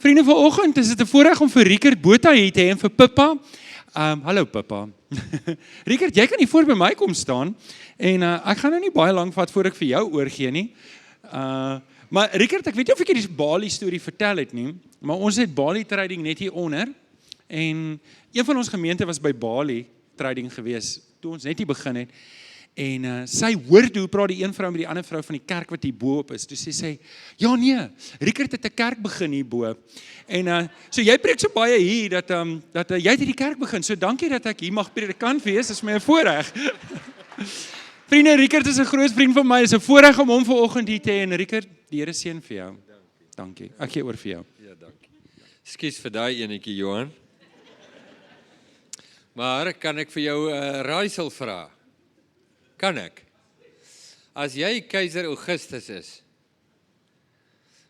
Vriende, vanoggend is dit 'n voorreg om vir Riekert Botha hier te hê en vir Pippa. Hallo Pippa. Riekert, jy kan hier voor by my kom staan en ek gaan nou nie baie lank vat voor ek vir jou oorgee nie. Maar Riekert, ek weet nie of ek die Bali storie vertel het nie, maar ons het Bali Trading net hier onder en een van ons gemeente was by Bali Trading gewees toe ons net hier begin het. En sy hoor hoe praat die een vrou met die ander vrou van die kerk wat hier bo-op is. Dus sy sê, ja nee, Riekert het 'n kerk begin hier bo. En so jy preek so baie hier, dat jy het hierdie kerk begin. So dankie dat ek hier mag predikant wees, dit is my 'n voorreg. Vriende, Riekert is 'n groot vriend van my, dit is 'n voorreg om hom vanoggend hier te hê. En Riekert, die Here seën vir jou. Dankie. Ek gee oor vir jou. Ja, dankie. Ekskuus vir daai enetjie, Johan. Maar kan ek vir jou 'n raaisel vra? Kan ek? As jy keiser Augustus is,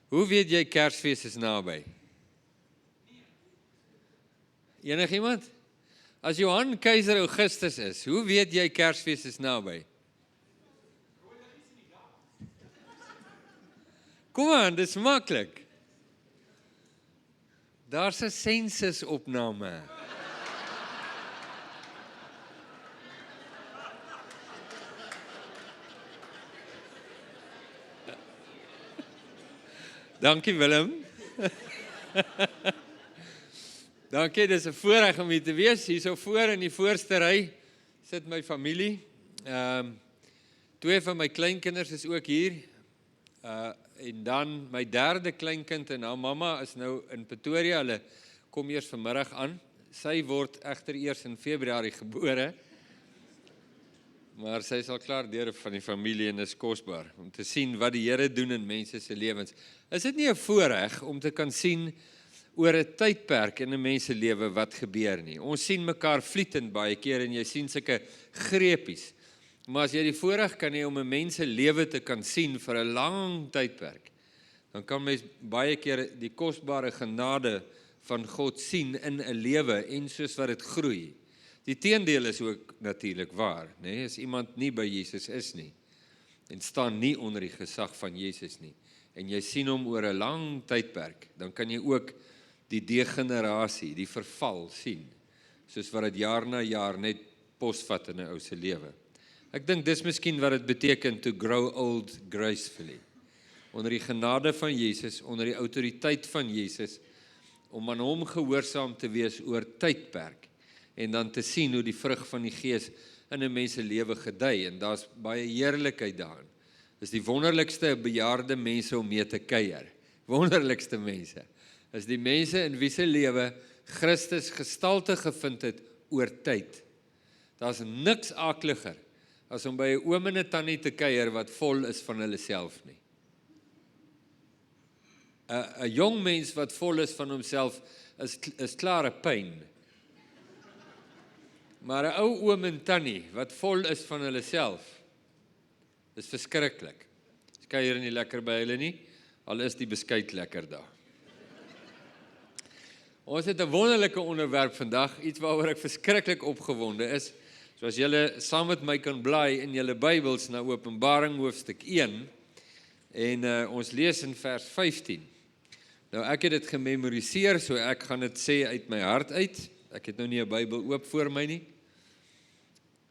hoe weet jy Kersfees is naby? Enigiemand? As Johan keiser Augustus is, hoe weet jy Kersfees is naby? Kom aan, dis maklik. Daar's 'n sensusopname. Dankie Willem. Dankie, dis 'n voorreg om hier te wees. Hier so voor in die voorste ry sit my familie. Twee van my kleinkinders is ook hier. En dan my derde kleinkind en haar mamma is nou in Pretoria. Hulle kom eers vanmiddag aan. Sy word egter eers in Februarie gebore. Maar sy is al klaar deur van die familie en is kosbaar om te sien wat die Here doen in mense se lewens. Is dit nie 'n voorreg om te kan sien oor 'n tydperk in 'n mens se lewe wat gebeur nie? Ons sien mekaar vlietend baie keer en jy sien sulke greepies. Maar as jy die voorreg kan hê om 'n mens se lewe te kan sien vir 'n lang tydperk, dan kan mens baie keer die kosbare genade van God sien in 'n lewe en soos wat dit groei. Die teendeel is ook natuurlik waar, nee, as iemand nie by Jesus is nie, en staan nie onder die gesag van Jesus nie, en jy sien hom oor 'n lang tydperk, dan kan jy ook die degenerasie, die verval sien, soos wat dit jaar na jaar net posvat in 'n ou se lewe. Ek dink dis miskien wat dit beteken to grow old gracefully. Onder die genade van Jesus, onder die autoriteit van Jesus, om aan hom gehoorsaam te wees oor tydperk, en dan te sien hoe die vrug van die Gees in 'n mens se lewe gedei, en daar's baie heerlikheid daarin. Dis die wonderlikste bejaarde mense om mee te kuier. Wonderlikste mense. Is die mense in wie se lewe Christus gestalte gevind het oor tyd. Daar's niks akliger as om by 'n oom en 'n tannie te kuier wat vol is van hulle self nie. 'n jong mens wat vol is van homself is klare pyn. Maar 'n ou oom en tannie wat vol is van hulle self, is verskriklik. Jy kuier nie lekker by hulle nie, al is die beskuit lekker daar. Ons het 'n wonderlike onderwerp vandag, iets waaroor ek verskriklik opgewonde is. So as julle saam met my kan blaai in julle Bybels na Openbaring hoofstuk 1, en ons lees in vers 15. Nou ek het dit gememoriseer, so ek gaan dit sê uit my hart uit. Ek het nou nie 'n Bybel oop voor my nie.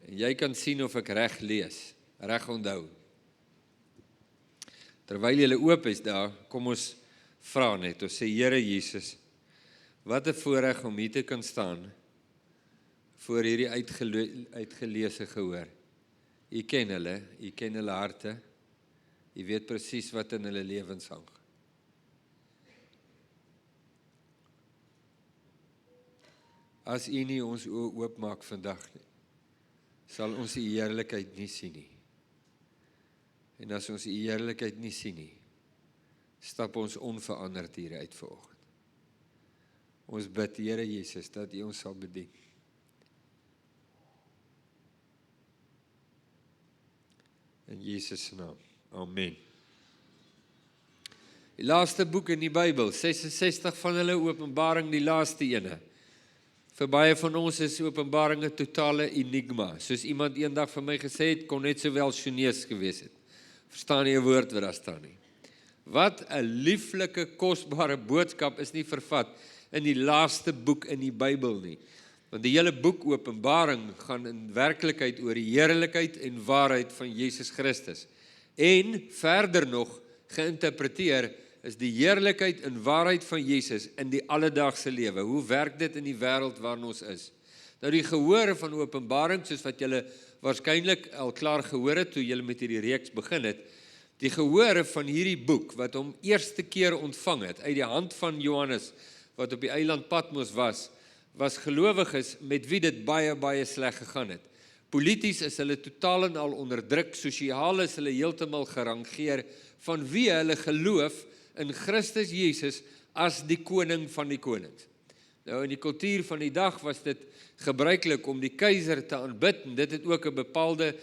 En jy kan sien of ek reg lees, reg onthou. Terwyl jy oop is daar, kom ons vra net, ons sê, Here Jesus, wat 'n voorreg om hier te kan staan, voor hierdie uitgeleese gehoor. U ken hulle harte, u weet presies wat in hulle lewens hang. As u nie ons oë oopmaak vandag nie, sal ons u heerlikheid nie sien nie. En as ons u heerlikheid nie sien nie, stap ons onveranderd hier uit vanoggend. Ons bid, Here Jesus, dat u ons sal bedien. In Jesus se naam. Amen. Die laaste boek in die Bybel, 66 van hulle, Openbaring die laaste ene. Vir baie van ons is Openbaring 'n totale enigma. Soos iemand eendag vir my gesê het, kon net sowel Chinese gewees het. Verstaan nie 'n woord wat daar staan nie. Wat 'n lieflike, kosbare boodskap is nie vervat in die laaste boek in die Bybel nie. Want die hele boek Openbaring gaan in werklikheid oor die heerlikheid en waarheid van Jesus Christus. En verder nog geïnterpreteer is die heerlikheid en waarheid van Jesus in die alledaagse lewe. Hoe werk dit in die wêreld waarin ons is? Nou die gehoor van Openbaring, soos wat julle waarskynlik al klaar gehoor het toe julle met hierdie reeks begin het, die gehoor van hierdie boek wat hom eerste keer ontvang het uit die hand van Johannes wat op die eiland Patmos was gelowiges met wie dit baie sleg gegaan het. Polities is hulle totaal en al onderdruk, sosiaal is hulle heeltemal gerangeer vanweë hulle geloof in Christus Jesus as die koning van die konings. Nou in die kultuur van die dag was dit gebruiklik om die keiser te aanbid en dit het ook 'n bepaalde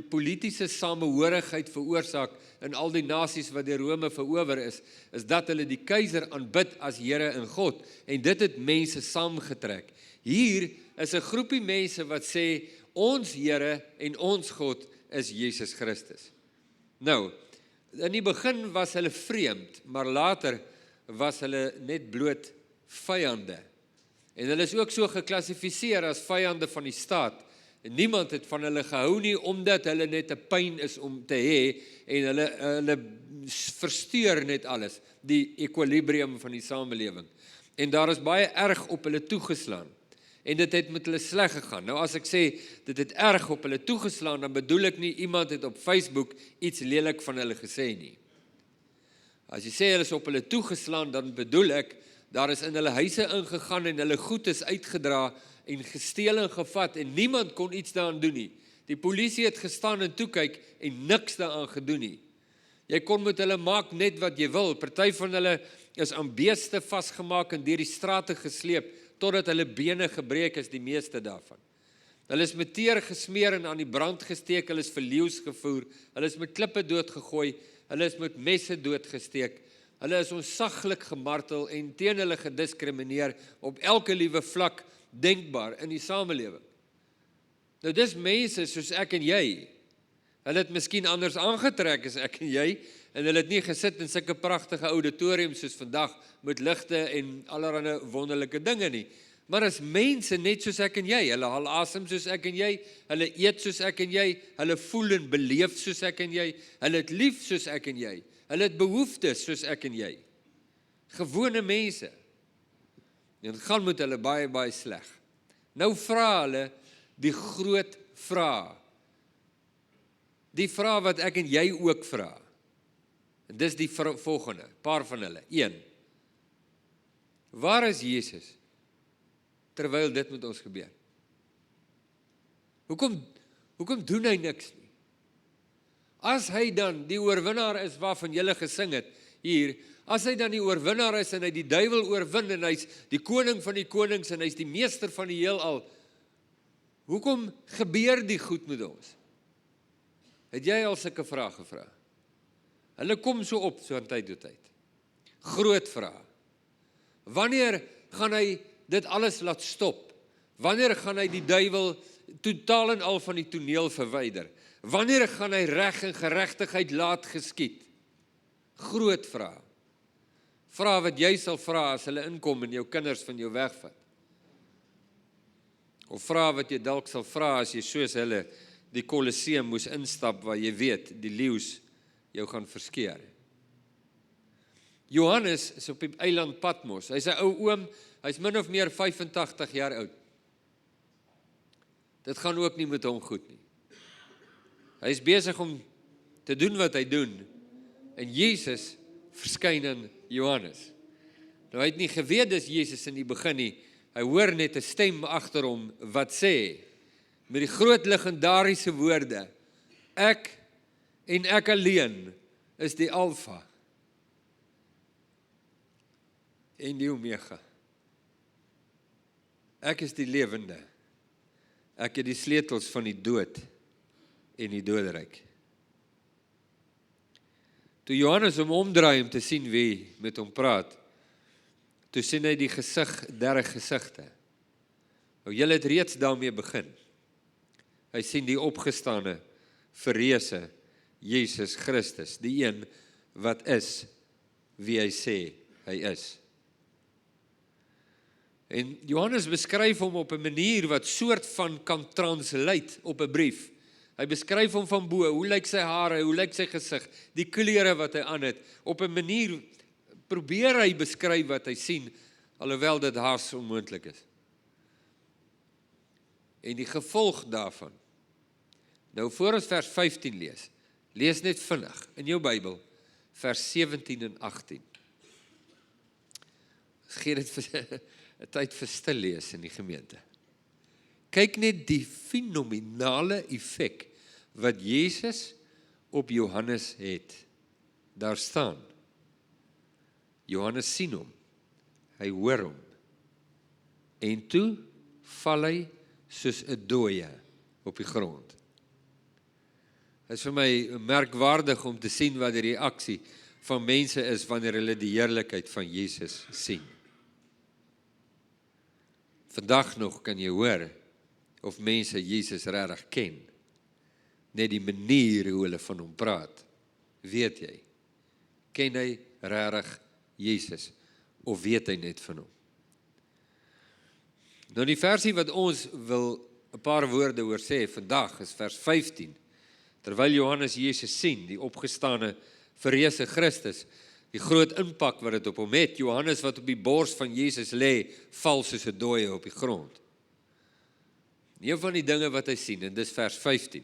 politiese samehorigheid veroorsaak in al die nasies wat deur Rome verower is dat hulle die keiser aanbid as Here en God en dit het mense saamgetrek. Hier is 'n groepie mense wat sê ons Here en ons God is Jesus Christus. Nou, in die begin was hulle vreemd, maar later was hulle net bloot vyande. En hulle is ook so geklassifiseer as vyande van die staat. En niemand het van hulle gehou nie, omdat hulle net 'n pyn is om te hê, en hulle verstuur net alles, die ekwilibrium van die samelewing. En daar is baie erg op hulle toegeslaan. En dit het met hulle sleg gegaan. Nou as ek sê, dit het erg op hulle toegeslaan, dan bedoel ek nie, iemand het op Facebook iets lelik van hulle gesê nie. As jy sê hulle is op hulle toegeslaan, dan bedoel ek, daar is in hulle huise ingegaan en hulle goed is uitgedra en gesteel en gevat en niemand kon iets daaraan doen nie. Die polisie het gestaan en toe kyk en niks daaraan gedoen nie. Jy kon met hulle maak net wat jy wil. Party van hulle is aan beeste vasgemaak en deur die strate gesleep totdat hulle bene gebreek is, die meeste daarvan. Hulle is met teer gesmeer en aan die brand gesteek, hulle is vir leeu's gevoer, hulle is met klippe doodgegooi, hulle is met messe doodgesteek. Hulle is onsaglik gemartel en teen hulle gediskrimineer op elke liewe vlak denkbaar in die samelewing. Nou dis mense soos ek en jy. Hulle het miskien anders aangetrek as ek en jy, en hulle het nie gesit in sulke pragtige auditoriums soos vandag, met ligte en allerlei wonderlike dinge nie. Maar as mense net soos ek en jy, hulle haal asem soos ek en jy, hulle eet soos ek en jy, hulle voel en beleef soos ek en jy, hulle het lief soos ek en jy, hulle het behoeftes soos ek en jy. Gewone mense. En dit gaan met hulle baie sleg. Nou vra hulle die groot vraag. Die vraag wat ek en jy ook vra. En dis die volgende, paar van hulle. 1. Waar is Jesus terwyl dit met ons gebeur? Hoekom doen hy niks nie? As hy dan die oorwinnaar is waarvan julle gesing het hier, as hy dan die oorwinnaar is en hy die duiwel oorwin en hy's die koning van die konings en hy's die meester van die heelal, hoekom gebeur die goed met ons? Het jy al sulke vrae gevra? Hulle kom so op so aan tyd tot tyd. Groot vrae. Wanneer gaan hy dit alles laat stop? Wanneer gaan hy die duiwel totaal en al van die toneel verwyder? Wanneer gaan hy reg en geregtigheid laat geskied? Groot vrae. Vrae wat jy sal vra as hulle inkom en jou kinders van jou wegvat. Of vrae wat jy dalk sal vra as jy soos hulle die Kolosseum moes instap waar jy weet, die leeu's jou gaan verskeer. Johannes is op die eiland Patmos. Hy's 'n ou oom, hy's min of meer 85 jaar oud. Dit gaan ook nie met hom goed nie. Hy is besig om te doen wat hy doen, en Jesus verskyn aan Johannes. Nou hy het nie geweet dis Jesus in die begin nie, hy hoor net 'n stem agter hom wat sê, met die groot legendariese woorde, ek en ek alleen is die Alfa en die Omega. Ek is die lewende. Ek het die sleutels van die dood en die doderyk. Toe Johannes hom omdraai om te sien wie met hom praat, toe sien hy die derde gesigte. Nou julle het reeds daarmee begin. Hy sien die opgestane, verreëse Jesus Christus, die een wat is wie hy sê hy is. En Johannes beskryf hom op 'n manier wat soort van kan translate op 'n brief. Hy beskryf hom van bo, hoe lyk sy hare, hoe lyk sy gesig, die klere wat hy aan het. Op 'n manier probeer hy beskryf wat hy sien, alhoewel dit haas onmoontlik is. En die gevolg daarvan. Nou voor ons vers 15 lees net vinnig in jou Bybel, vers 17 en 18. Ons gee dit vir 'n tyd vir stil lees in die gemeente. Kyk net die fenominale effek wat Jesus op Johannes het. Daar staan, Johannes sien hom, hy hoor hom, en toe val hy soos 'n dooie op die grond. Dit is vir my merkwaardig om te sien wat die reaksie van mense is wanneer hulle die heerlikheid van Jesus sien. Vandag nog kan jy hoor of mense Jesus regtig ken. Net die manier hoe hulle van hom praat. Weet jy, ken hy regtig Jesus of weet hy net van hom? Nou die versie wat ons wil 'n paar woorde oor sê vandag is vers 15. Terwyl Johannes Jesus sien, die opgestane verreëse Christus, die groot impak wat dit op hom het, Johannes wat op die bors van Jesus lê, val soos 'n dooie op die grond. Een van die dinge wat hy sien, en dis vers 15.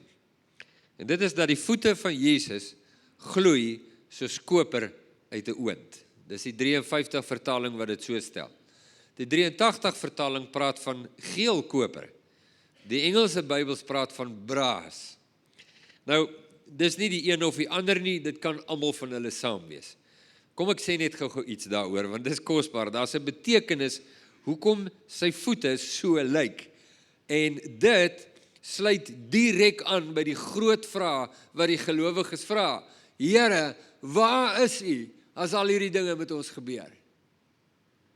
En dit is dat die voete van Jesus gloei soos koper uit 'n oond. Dis die 53 vertaling wat dit so stel. Die 83 vertaling praat van geel koper. Die Engelse Bybels praat van braas. Nou, dis nie die een of die ander nie, dit kan almal van hulle saam wees. Kom ek sê net gou iets daaroor, want dis kosbaar. Daar's 'n betekenis hoekom sy voete so lyk. En dit sluit direk aan by die groot vraag wat die gelowiges vra. Here, waar is U as al hierdie dinge met ons gebeur?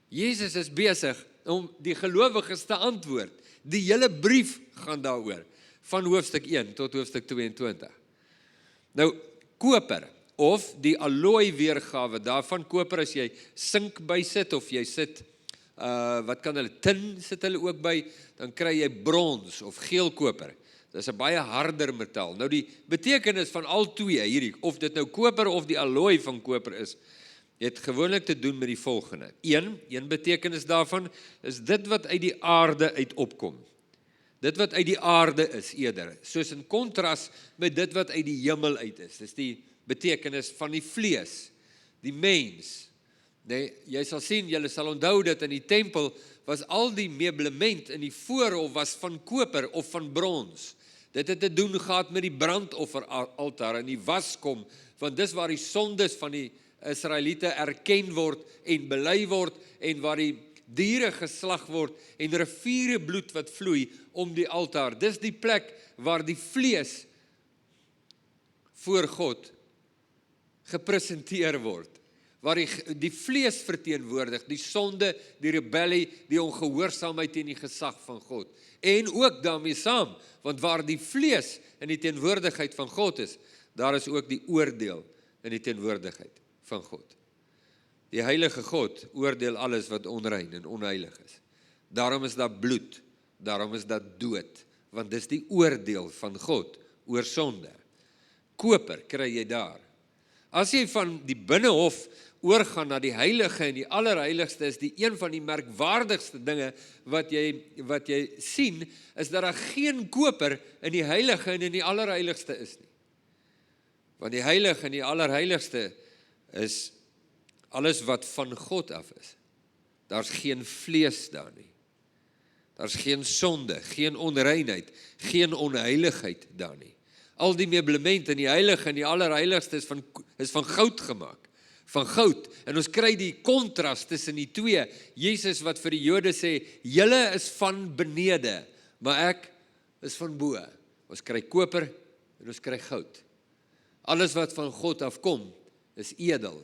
Jesus is besig om die gelowiges te antwoord. Die hele brief gaan daaroor, van hoofstuk 1 tot hoofstuk 22. Nou, koper, of die alloy weergawe daarvan, koper as jy sink bysit, of jy sit, wat kan hulle, tin sit hulle ook by, dan kry jy brons of geel koper. Dit is 'n baie harder metaal. Nou die betekenis van al twee hierdie, of dit nou koper of die alloy van koper is, het gewoonlik te doen met die volgende. Een betekenis daarvan is dit wat uit die aarde uit opkom. Dit wat uit die aarde is eerder, soos in kontras met dit wat uit die hemel uit is. Dis die betekenis van die vlees, die mens. Nee, jy sal sien, jy sal onthou dat in die tempel was al die meublement in die voorhof was van koper of van brons. Dit het te doen gehad met die brandofferaltaar en die waskom, want dis waar die sondes van die Israeliete erken word en bely word en waar die diere geslag word en riviere bloed wat vloei om die altaar. Dis die plek waar die vlees voor God gepresenteer word. Waar die vlees verteenwoordig, die sonde, die rebellie, die ongehoorsaamheid teen die gesag van God. En ook daarmee saam, want waar die vlees in die teenwoordigheid van God is, daar is ook die oordeel in die teenwoordigheid van God. Die heilige God oordeel alles wat onrein en onheilig is. Daarom is daar bloed, daarom is daar dood, want dis die oordeel van God oor sonde. Koper kry jy daar. As jy van die binnehof oorgaan na die heilige en die allerheiligste, is die een van die merkwaardigste dinge wat jy sien, is dat daar geen koper in die heilige en in die allerheiligste is nie. Want die heilige en die allerheiligste is alles wat van God af is. Daar's geen vlees daar nie. Daar's geen sonde, geen onreinheid, geen onheiligheid daar nie. Al die meublement in die heilige en die allerheiligste is van goud gemaak. Van goud. En ons kry die kontras tussen die twee. Jesus wat vir die Jode sê, julle is van benede, maar ek is van bo. Ons kry koper en ons kry goud. Alles wat van God afkom, is edel.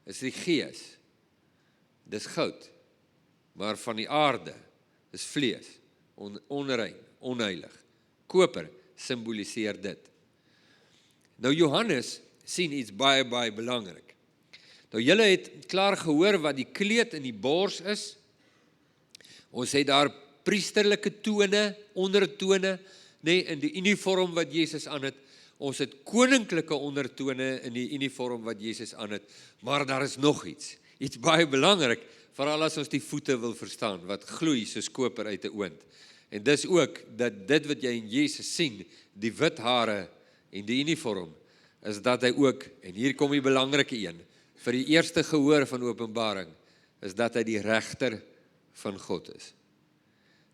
Is die gees. Dis goud. Maar van die aarde is vlees, onrein, onheilig. Koper symboliseer dit. Nou Johannes sien iets baie belangrik. Nou julle het klaar gehoor wat die kleed in die bors is. Ons het daar priesterlike tone, ondertone, in die uniform wat Jesus aan het. Ons het koninklike ondertone in die uniform wat Jesus aan het. Maar daar is nog iets baie belangrik, veral as ons die voete wil verstaan, wat gloei soos koper uit 'n oond. En dis ook, dat dit wat jy in Jesus sien, die wit hare en die uniform, is dat hy ook, en hier kom die belangrike een, vir die eerste gehoor van Openbaring, is dat hy die regter van God is.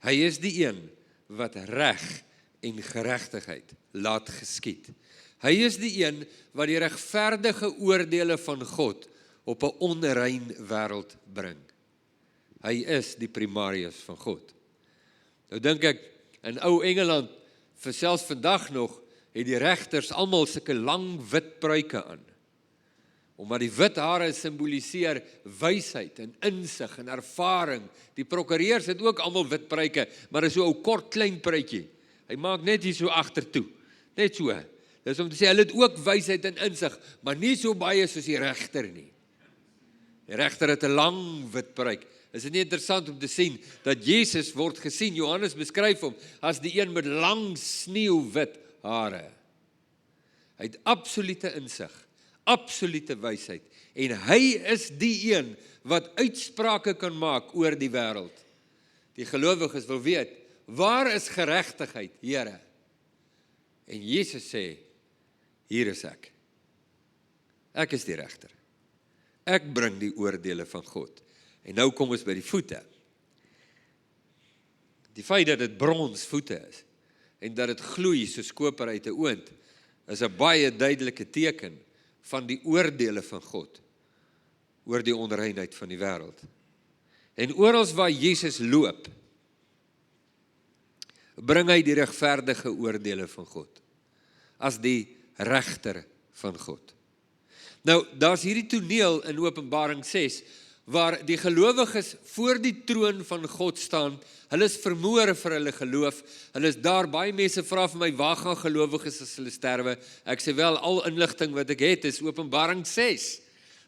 Hy is die een wat reg en geregtigheid laat geskied. Hy is die een wat die regverdige oordeele van God op 'n onrein wêreld bring. Hy is die primarius van God. Nou dink ek, in ou Engeland, vir selfs vandag nog, het die regters almal sulke lang wit pruike aan. Omdat die wit hare simboliseer wysheid en insig en ervaring. Die prokureurs het ook almal wit pruike, maar is so 'n kort klein pruitjie. Hy maak net hier so agtertoe. Net so. Dis om te sê, hulle het ook wysheid en insig, maar nie so baie soos die regter nie. Die regter het 'n lang wit pruik. Is dit nie interessant om te sien, dat Jesus word gesien, Johannes beskryf hom, as die een met lang sneeuwwit hare. Hy het absolute insig, absolute wysheid, en hy is die een, wat uitsprake kan maak oor die wêreld. Die gelowiges wil weet, waar is geregtigheid, Here? En Jesus sê, hier is ek. Ek is die regter. Ek bring die oordeele van God. En nou kom ons by die voete. Die feit dat dit brons voete is, en dat dit gloei soos koper uit 'n oond, is 'n baie duidelike teken van die oordeele van God oor die onreinheid van die wêreld. En oral waar Jesus loop, bring hy die regverdige oordeele van God, as die regter van God. Nou, daar's hierdie toneel in Openbaring 6, waar die gelowiges voor die troon van God staan, hulle is vermoor vir hulle geloof, hulle is daar, baie mense vra vir my, waar gaan gelowiges as hulle sterwe? Ek sê wel, al inligting wat ek het, is Openbaring 6.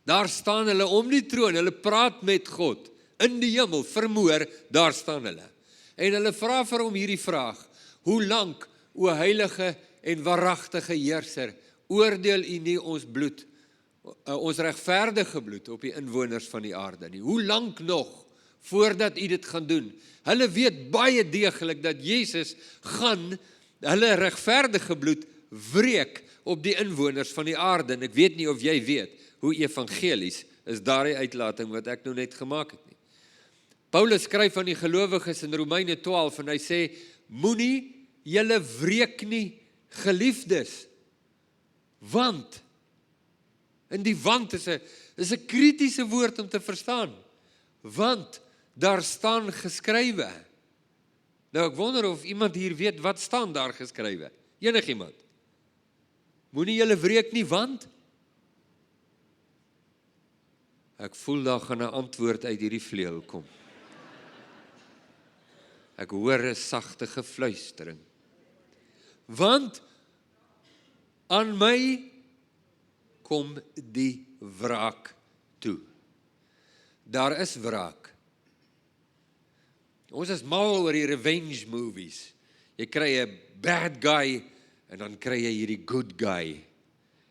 Daar staan hulle om die troon, hulle praat met God, in die hemel, vermoor, daar staan hulle. En hulle vra vir hom hierdie vraag, hoe lank, o heilige en waaragtige heerser, oordeel u nie ons bloed, ons regverdige bloed op die inwoners van die aarde nie? Hoe lank nog, voordat u dit gaan doen? Hulle weet baie deeglik dat Jesus gaan hulle regverdige bloed wreek op die inwoners van die aarde, en ek weet nie of jy weet, hoe evangelies is daardie uitlating wat ek nou net gemaak het nie. Paulus skryf aan die gelowiges in Romeine 12, en hy sê, moenie julle wreek nie, geliefdes, want, en die want is 'n kritiese woord om te verstaan, want daar staan geskrywe. Nou ek wonder of iemand hier weet, wat staan daar geskrywe? Enigiemand? Moenie julle wreek nie, want? Ek voel daar gaan 'n antwoord uit hierdie vleuel kom. Ek hoor 'n sagte gefluistering. Want aan my kom die wraak toe. Daar is wraak. Ons is mal oor die revenge movies. Jy kry 'n bad guy, en dan kry jy hierdie good guy.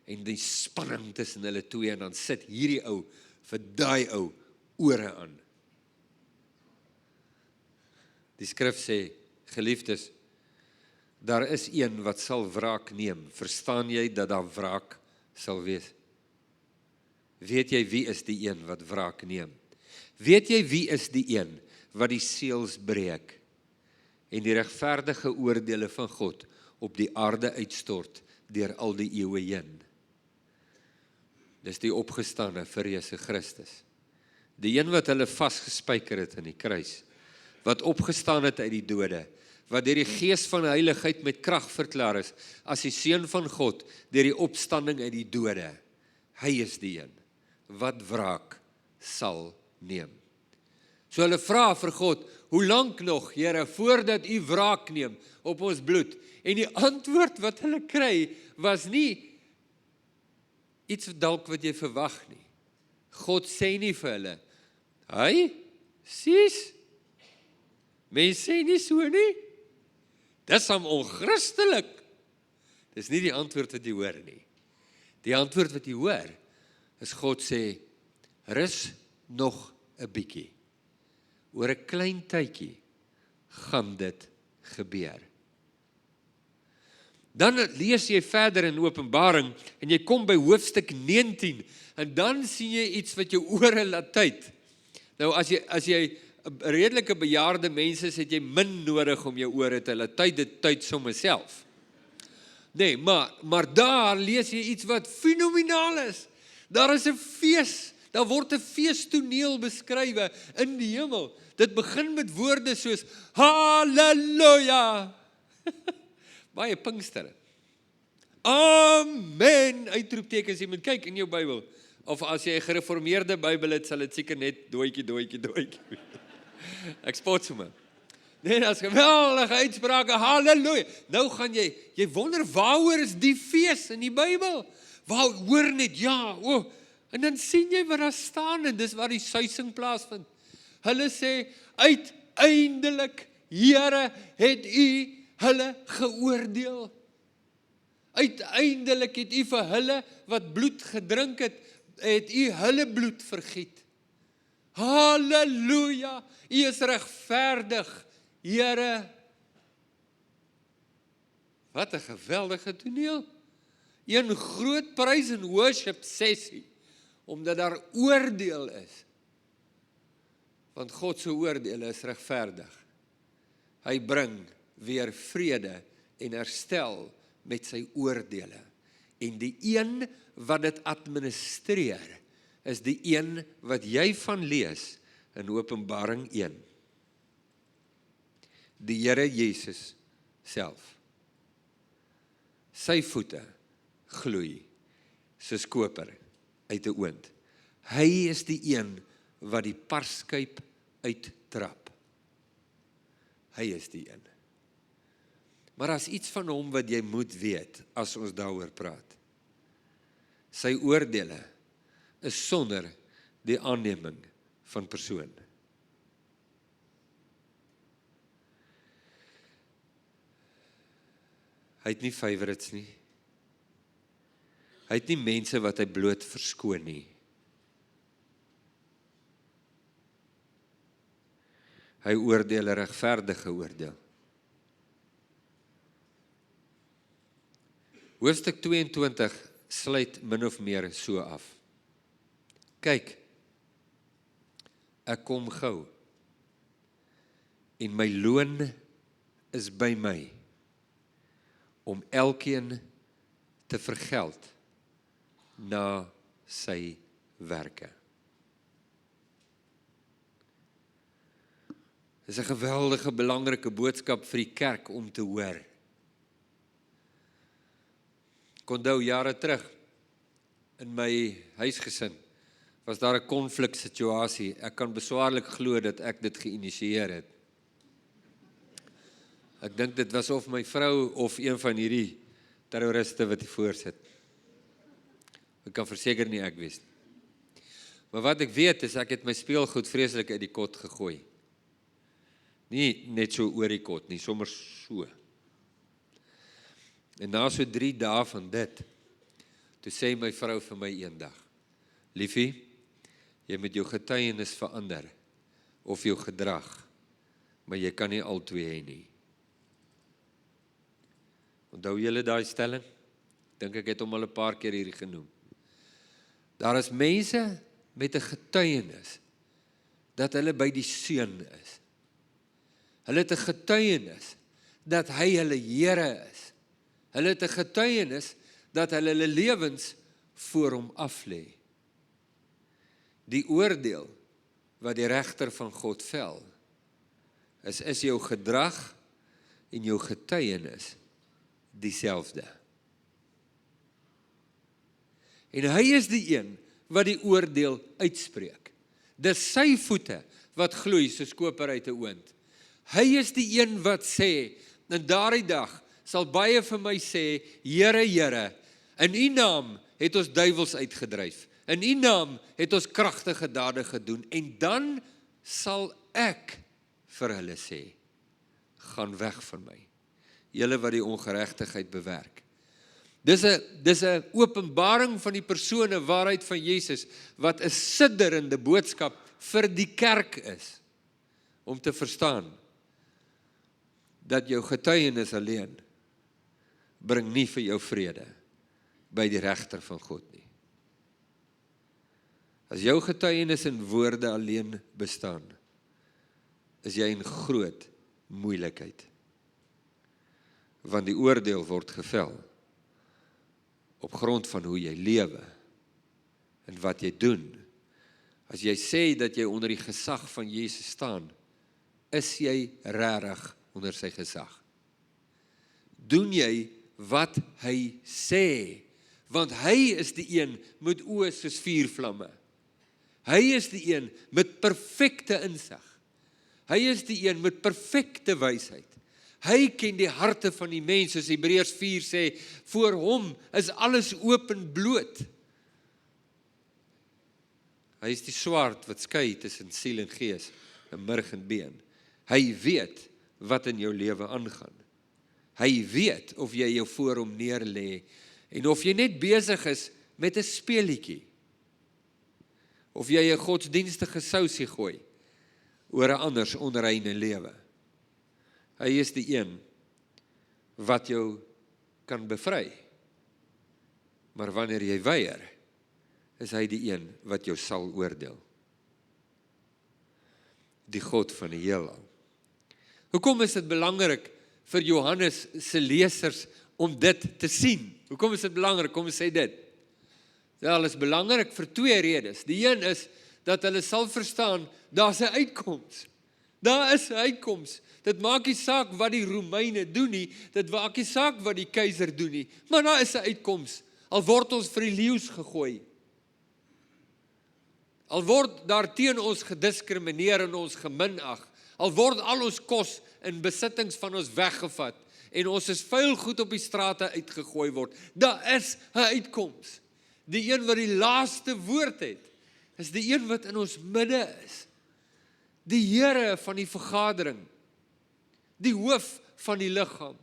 En die spanning tussen hulle twee, en dan sit hierdie ou vir daai ou ore aan. Die skrif sê, geliefdes, daar is een wat sal wraak neem. Verstaan jy dat daar wraak sal wees? Weet jy wie is die een wat wraak neem? Weet jy wie is die een wat die seels breek en die regverdige oordeele van God op die aarde uitstort deur al die eeue heen? Dis die opgestane, verreëse Christus. Die een wat hulle vasgespijker het in die kruis, wat opgestaan het uit die dode, wat deur die gees van heiligheid met krag verklaar is, as die seun van God, deur die opstanding uit die dode. Hy is die een wat wraak sal neem. So hulle vra vir God, hoe lank nog, Here, voordat u wraak neem op ons bloed? En die antwoord wat hulle kry, was nie, iets dalk wat jy verwag nie. God sê nie vir hulle, hy, sies, mense sê nie so nie, dis hom onchristelik. Dis nie die antwoord wat jy hoor nie. Die antwoord wat jy hoor, is God sê, rus nog 'n bietjie. Oor 'n klein tydjie gaan dit gebeur. Dan lees jy verder in Openbaring en jy kom by hoofstuk 19 en dan sien jy iets wat jou ore laat tyd. Nou as jy 'n redelike bejaarde mens is, het jy min nodig om jou ore te laat tyd, dit tyd sommer self. Nee, maar daar lees jy iets wat fenomenaal is. Daar is 'n fees, daar word 'n feestoneel beskrywe in die hemel. Dit begin met woorde soos Halleluja. Baie Pinkster. Amen. Uitroeptekens, jy moet kyk in jou Bybel. Of as jy 'n gereformeerde Bybel het, sal dit seker net dooitjie. Ek spot sommer. Nee, dat is geweldige uitsprake, halleluja. Nou gaan jy wonder waaroor is die fees in die Bybel? Hoor net, ja, en dan sien jy wat daar staan en dis waar die suising plaasvind. Hulle sê, uiteindelik, Here, het u hulle geoordeel. Uiteindelik het u vir hulle wat bloed gedrink het u hulle bloed vergiet. Halleluja, u is regverdig, Here. Wat 'n geweldige toneel. Een groot praise and worship sessie, omdat daar oordeel is. Want God se oordeel is regverdig. Hy bring weer vrede en herstel met sy oordeele. En die een wat dit administreer, is die een wat jy van lees in Openbaring 1. Die Here Jesus self. Sy voete gloei soos koper uit 'n oond. Hy is die een wat die parskuip uittrap. Hy is die een. Maar as iets van hom wat jy moet weet as ons daaroor praat. Sy oordeele is sonder die aanneming van persoon. Hy het nie favorites nie. Hy het nie mense wat hy bloot verskoon nie. Hy oordeel 'n regverdige oordeel. Hoofstuk 22 sluit min of meer so af. Kyk, ek kom gou en my loon is by my om elkeen te vergeld na sy werke. Dit is 'n geweldige belangrike boodskap vir die kerk om te hoor. Ek onthou jare terug in my huisgesin was daar 'n konfliksituasie. Ek kan beswaarlik glo dat ek dit geïnisieer het. Ek dink dit was of my vrou of een van hierdie terroriste wat hier voorsit. Ek kan verseker nie ek wees nie. Maar wat ek weet is ek het my speelgoed vreeslik uit die kot gegooi. Nie net so oor die kot nie, sommer so. En na so 3 dae van dit, toe sê my vrou vir my eendag, liefie, jy moet jou getuienis verander, of jou gedrag, maar jy kan nie al twee hê nie. Onthou julle daai stelling? Dink ek het hom al 'n paar keer hier genoem. Daar is mense met 'n getuienis, dat hulle by die Seun is. Hulle het 'n getuienis, dat hy hulle Here is. Hulle het 'n getuienis, dat hulle hulle lewens voor hom aflê. Die oordeel, wat die regter van God vel, is jou gedrag en jou getuienis dieselfde. En hy is die een wat die oordeel uitspreek. Dis sy voete wat gloei soos koper uit 'n oond. Hy is die een wat sê, in daardie dag sal baie vir my sê, Here, Here, in U naam het ons duiwels uitgedryf. In U naam het ons kragtige dade gedoen, en dan sal ek vir hulle sê, gaan weg van my, julle wat die ongeregtigheid bewerk. Dis 'n openbaring van die persoon en waarheid van Jesus, wat 'n sidderende boodskap vir die kerk is, om te verstaan, dat jou getuienis alleen, bring nie vir jou vrede, by die regter van God nie. As jou getuienis in woorde alleen bestaan, is jy in groot moeilikheid. Want die oordeel word gevel, op grond van hoe jy lewe, en wat jy doen. As jy sê dat jy onder die gesag van Jesus staan, is jy regtig onder sy gesag. Doen jy wat hy sê, want hy is die een met oë soos vuurvlamme. Hy is die een met perfekte insig. Hy is die een met perfekte wysheid. Hy ken die harte van die mens, soos Hebreërs 4 sê, voor hom is alles oop en bloot. Hy is die swaard wat skei tussen siel en gees, en murg en been. Hy weet wat in jou lewe aangaan. Hy weet of jy jou voor hom neerlê, en of jy net besig is met 'n speelietjie, of jy 'n godsdienstige sousie gooi, oor 'n anders onreine lewe. Hy is die een wat jou kan bevry. Maar wanneer jy weier, is hy die een wat jou sal oordeel. Die God van die heelal. Hoekom is dit belangrik vir Johannes se lesers om dit te sien? Hoekom is dit belangrik? Kom ons sê dit. Wel, is belangrik vir twee redes. Die een is dat hulle sal verstaan, daar's 'n uitkoms. Daar is 'n uitkoms. Dit maak nie saak wat die Romeine doen nie, dit maak nie saak wat die keiser doen nie, maar daar is 'n uitkoms. Al word ons vir die leeu's gegooi. Al word daar teen ons gediskrimineer en ons geminag. Al word al ons kos en besittings van ons weggevat en ons is vuil goed op die strate uitgegooi word. Daar is 'n uitkoms. Die een wat die laaste woord het, is die een wat in ons midde is. Die Here van die vergadering, die hoof van die liggaam.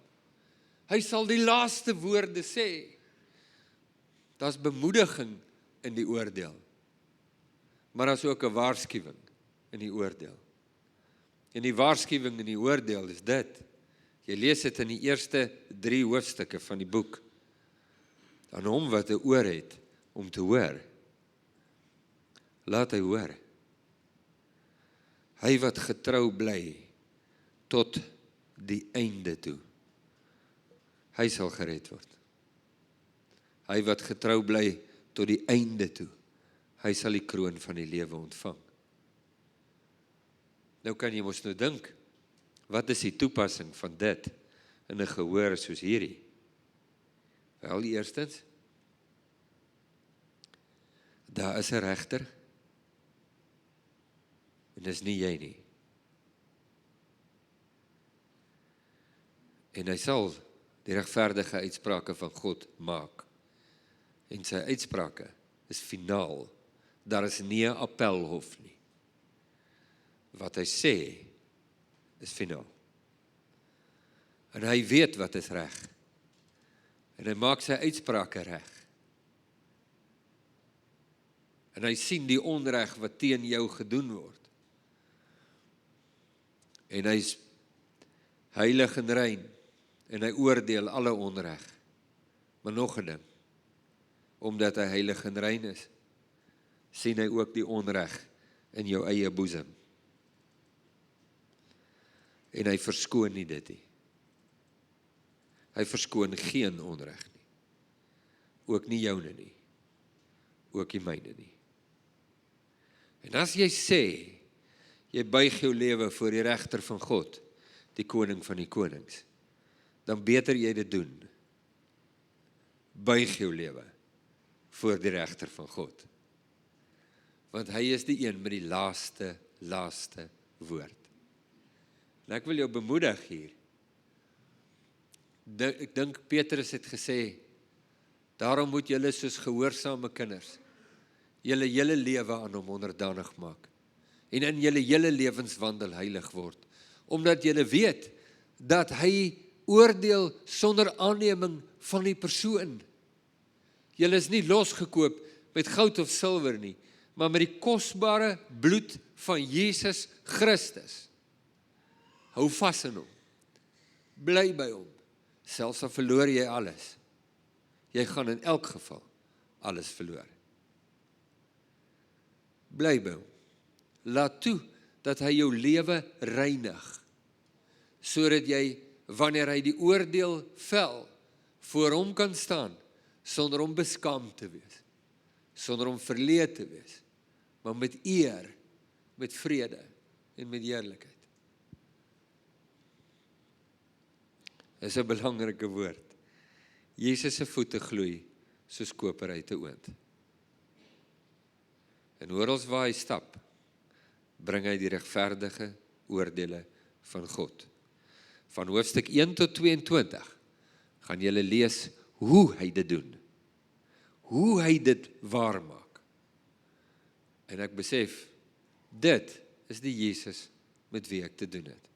Hy sal die laaste woorde sê. Daar's bemoediging in die oordeel. Maar daar's ook 'n waarskuwing in die oordeel. En die waarskuwing in die oordeel is dit. Jy lees dit in die eerste 3 hoofstukke van die boek. Aan hom wat 'n oor het om te hoor, laat hy hoor. Hy wat getrou bly tot die einde toe, hy sal gered word. Hy wat getrou bly tot die einde toe, hy sal die kroon van die lewe ontvang. Nou kan jy mos nou dink, wat is die toepassing van dit in 'n gehoor soos hierdie? Wel, eerstens, daar is 'n regter, en dis nie jy nie. En hy sal die regverdige uitsprake van God maak. En sy uitsprake is finaal. Daar is nie 'n appelhof nie. Wat hy sê is finaal. En hy weet wat is reg. En hy maak sy uitsprake reg. En hy sien die onreg wat teen jou gedoen word. En hy is heilig en rein, en hy oordeel alle onreg. Maar nog 'n ding, omdat hy heilig en rein is, sien hy ook die onreg in jou eie boesem. En hy verskoon nie dit nie. Hy verskoon geen onreg nie. Ook nie joune nie. Ook nie myne nie. En as jy sê, jy buig jou lewe voor die regter van God, die koning van die konings, dan beter jy dit doen. Buig jou lewe voor die regter van God. Want hy is die een met die laaste woord. En ek wil jou bemoedig hier. Ek dink Petrus het gesê, Daarom moet julle soos gehoorsame kinders julle hele lewe aan hom onderdanig maak en in julle hele lewenswandel heilig word, omdat julle weet dat hy oordeel sonder aanneming van die persoon. Julle is nie losgekoop met goud of silwer nie, maar met die kosbare bloed van Jesus Christus. Hou vas in hom. Bly by hom. Selfs al verloor jy alles. Jy gaan in elk geval alles verloor. Bly by hom. Laat toe dat hy jou lewe reinig, sodat jy, wanneer hy die oordeel vel, voor hom kan staan, sonder om beskaamd te wees, sonder om verleed te wees, maar met eer, met vrede en met heerlikheid. Dis 'n belangrike woord. Jesus se voete gloei soos koper uit 'n oond. En oral waar hy stap, bring hy die regverdige oordeele van God. Van hoofstuk 1 tot 22 gaan julle lees hoe hy dit doen. Hoe hy dit waarmaak. En ek besef, dit is die Jesus met wie ek te doen het.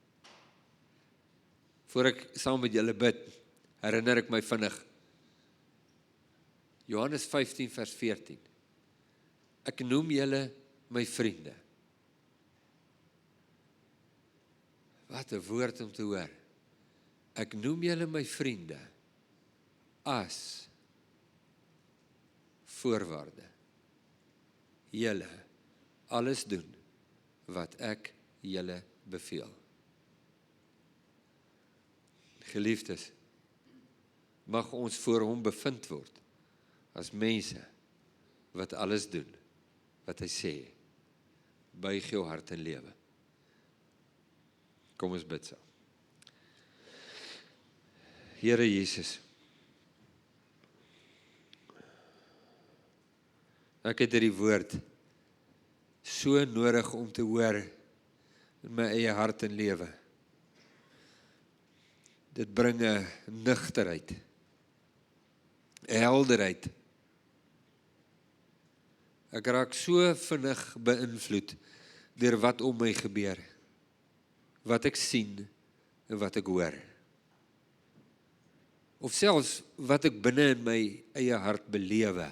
Voor ek saam met julle bid, herinner ek my vinnig. Johannes 15 vers 14. Ek noem julle my vriende. Wat 'n woord om te hoor. Ek noem julle my vriende as voorwaarde. Julle alles doen wat ek julle beveel. Geliefdes, mag ons voor hom bevind word as mense wat alles doen wat hy sê. Buig jou hart en lewe. Kom ons bid saam. Here Jesus, ek het hierdie woord so nodig om te hoor in my eie hart en lewe. Dit bring 'n nugterheid, 'n helderheid. Ek raak so vinnig beïnvloed deur wat om my gebeur, wat ek sien en wat ek hoor. Of selfs wat ek binne in my eie hart belewe.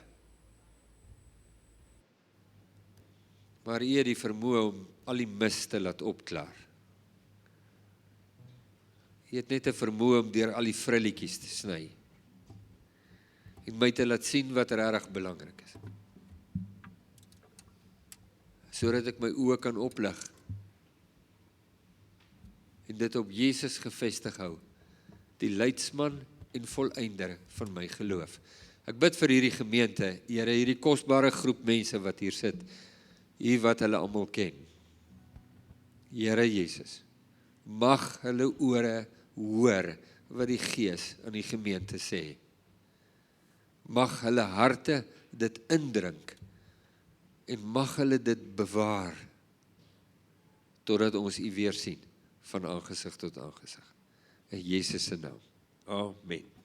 Maar U het die vermoë om al die mis te laat opklaar. U het net 'n vermoë om deur al die frilletjies te sny en my te laat sien wat regtig belangrik is. Sodat ek my oë kan oplig en dit op Jesus gefestig hou, die leidsman en volëinder van my geloof. Ek bid vir hierdie gemeente, Here, hierdie kosbare groep mense wat hier sit, U wat hulle almal ken. Here Jesus, mag hulle ore hoor wat die Gees in die gemeente sê. Mag hulle harte dit indrink en mag hulle dit bewaar totdat ons U weer sien van aangesig tot aangesig. In Jesus se naam. Amen.